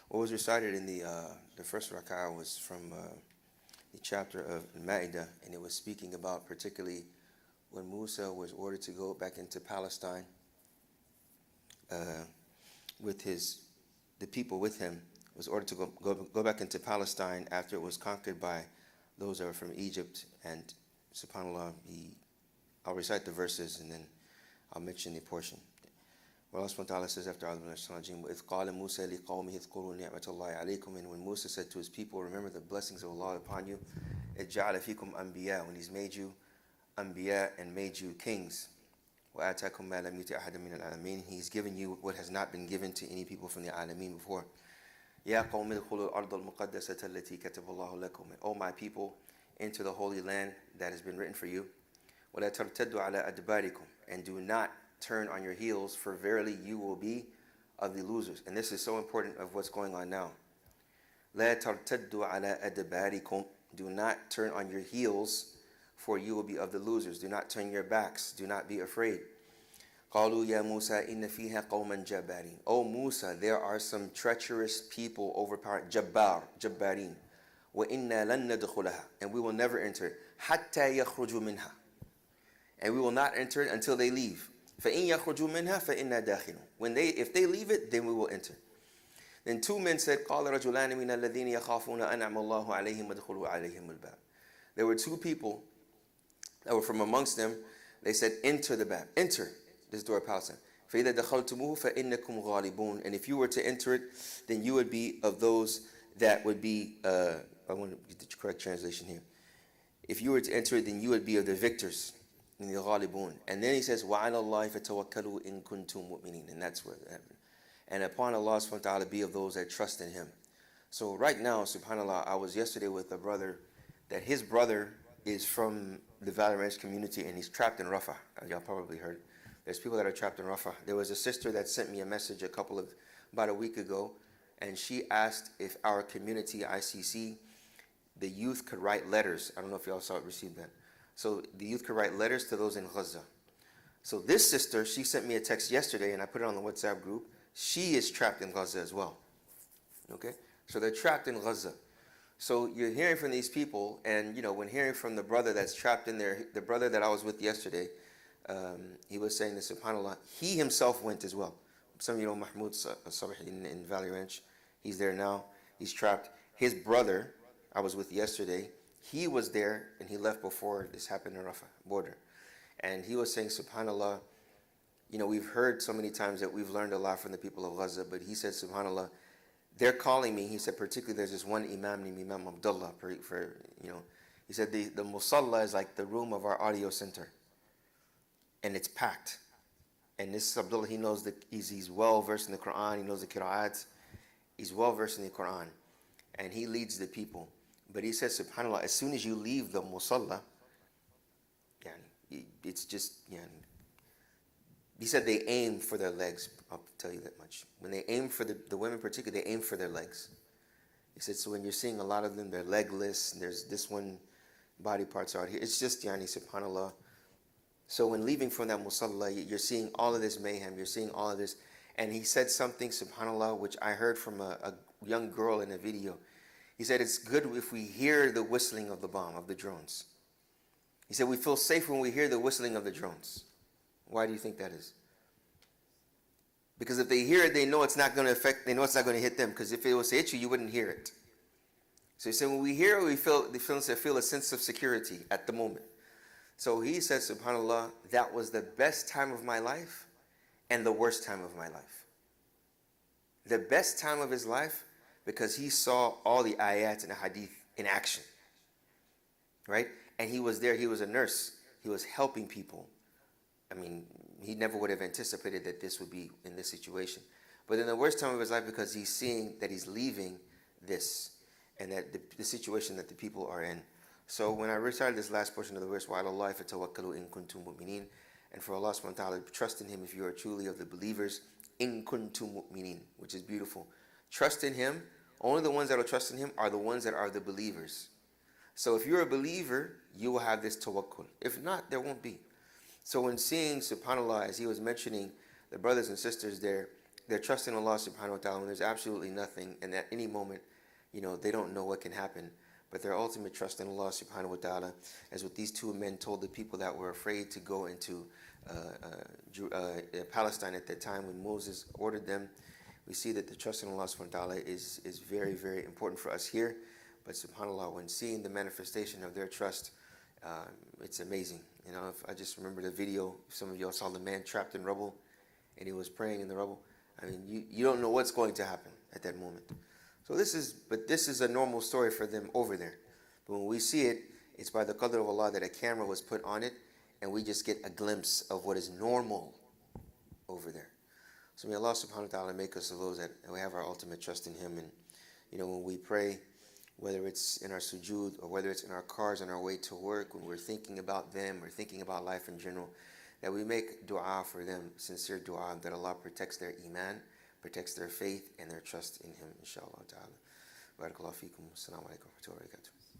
What was recited in the first rak'ah was from the chapter of Al-Ma'idah, and it was speaking about particularly when Musa was ordered to go back into Palestine with the people with him, was ordered to go back into Palestine after it was conquered by those that were from Egypt. And subhanAllah, I'll recite the verses and then I'll mention the portion. Well, Allah subhanahu wa ta'ala says after وَإِذْ قَالَ مُوسَى لِقَوْمِهِ اذْكُرُوا نِعْمَةَ اللَّهِ عَلَيْكُمْ, and when Musa said to his people, remember the blessings of Allah upon you, إِذْ جَعَلَ فِيكُمْ أَنْبِيَاءَ, when He's made you anbiya and made you kings. وَآتَاكُمْ مَا لَمْ يُؤْتِ أَحَدًا مِنَ الْعَالَمِينَ, He's given you what has not been given to any people from the Alameen before. يَا قَوْمِ ادْخُلُوا الْأَرْضَ الْمُقَدَّسَةَ الَّتِي كَتَبَ اللَّهُ لَكُمْ, O my people, enter the holy land that has been written for you. وَلَا تَرْتَدُّوا عَلَىٰ أَدْبَارِكُمْ, and do not turn on your heels, for verily you will be of the losers. And this is so important of what's going on now. لَا تَرْتَدُّوا عَلَىٰ أَدْبَارِكُمْ, do not turn on your heels, for you will be of the losers. Do not turn your backs, do not be afraid. قَالُوا يَا مُوسَى إِنَّ فِيهَا قَوْمًا جَبَّارِينَ, O Musa, there are some treacherous people, overpowered, jabbarin. وَإِنَّا لَن نَدْخُلَهَا, and we will never enter, حَتَّى يَخْرُجُوا مِنْهَا, and we will not enter it until they leave. فَإِنْ يَخْرُجُوا مِنْهَا فَإِنَّا دَاخِلُونَ, if they leave it, then we will enter. Then two men said, قَالَ رَجُلَانِ مِنَ الَّذِينَ يَخَافُونَ أَنْعَمَ اللَّهُ عَلَيْهِمْ وَادْخُلُوا عَلَيْهِمُ الْبَابَ. There were two people that were from amongst them. They said, enter the bab, enter this door of Palestine. فَإِذَا دَخَلْتُمُوهُ فَإِنَّكُمْ غَالِبُونَ, and if you were to enter it, then you would be of those that would be, I want to get the correct translation here. If you were to enter it, then you would be of the victors, in the ghalibun. And then he says, وَعَلَى اللَّهِ فَتَوَكَّلُوا إِن كُنْتُم مُؤْمِنِينَ, and that's where it happened. And upon Allah subhanahu wa ta'ala, be of those that trust in Him. So right now, subhanAllah, I was yesterday with a brother, that his brother is from the Valley Ranch community, and he's trapped in Rafah. Y'all probably heard. There's people that are trapped in Rafah. There was a sister that sent me a message about a week ago, and she asked if our community, ICC, the youth could write letters. I don't know if y'all received that. So the youth could write letters to those in Gaza. So this sister, she sent me a text yesterday, and I put it on the WhatsApp group. She is trapped in Gaza as well. Okay? So they're trapped in Gaza. So you're hearing from these people, and when hearing from the brother that's trapped in there, the brother that I was with yesterday, he was saying that subhanAllah, he himself went as well. Some of you know Mahmoud Sabah in Valley Ranch. He's there now. He's trapped. His brother, I was with yesterday, he was there, and he left before this happened in Rafah border. And he was saying, subhanAllah, we've heard so many times that we've learned a lot from the people of Gaza, but he said, subhanAllah, they're calling me. He said, particularly there's this one Imam named Imam Abdullah, he said the musalla is like the room of our audio center, and it's packed. And this Abdullah, he knows he's well versed in the Quran, he knows the qira'at, he's well versed in the Quran, and he leads the people. But he says, subhanAllah, as soon as you leave the musalla, it's just, he said they aim for their legs. I'll tell you that much. When they aim for the women particularly, they aim for their legs. He said, so when you're seeing a lot of them, they're legless, and there's this one body parts out here. It's just, subhanAllah. So when leaving from that musalla, you're seeing all of this mayhem, you're seeing all of this. And he said something, subhanAllah, which I heard from a young girl in a video. He said, it's good if we hear the whistling of the bomb, of the drones. He said, we feel safe when we hear the whistling of the drones. Why do you think that is? Because if they hear it, they know it's not going to affect, they know it's not going to hit them. Because if it was to hit you, you wouldn't hear it. So he said, when we hear it, we feel a sense of security at the moment. So he said, subhanAllah, that was the best time of my life and the worst time of my life. The best time of his life, because he saw all the ayat and the hadith in action, right? And he was there, he was a nurse, he was helping people. I mean, he never would have anticipated that this would be in this situation. But in the worst time of his life, because he's seeing that he's leaving this, and that the situation that the people are in. So when I recited this last portion of the verse, وَعَلَى اللَّهِ فَتَوَكَّلُوا إِن كُنْتُم مُؤْمِنِينَ, and for Allah subhanahu wa ta'ala, trust in Him if you are truly of the believers, إِن كُنْتُم مُؤْمِنِينَ, which is beautiful. Trust in Him. Only the ones that will trust in Him are the ones that are the believers. So if you're a believer, you will have this tawakkul. If not, there won't be. So when seeing, subhanAllah, as he was mentioning the brothers and sisters there, their trust in Allah subhanahu wa ta'ala when there's absolutely nothing, and at any moment, they don't know what can happen. But their ultimate trust in Allah subhanahu wa ta'ala, as what these two men told the people that were afraid to go into Palestine at that time when Moses ordered them, we see that the trust in Allah subhanahu wa ta'ala is very, very important for us here. But subhanAllah, when seeing the manifestation of their trust, it's amazing. If I just remember the video, if some of y'all saw the man trapped in rubble and he was praying in the rubble. I mean, you don't know what's going to happen at that moment. So this is a normal story for them over there. But when we see it, it's by the qadr of Allah that a camera was put on it, and we just get a glimpse of what is normal over there. So may Allah subhanahu wa ta'ala make us of those that we have our ultimate trust in Him. And when we pray, whether it's in our sujood or whether it's in our cars on our way to work, when we're thinking about them or thinking about life in general, that we make dua for them, sincere dua, that Allah protects their iman, protects their faith and their trust in Him, inshallah ta'ala. Barakallahu feekum. Assalamu alaikum wa rahmatullahi wa barakatuh.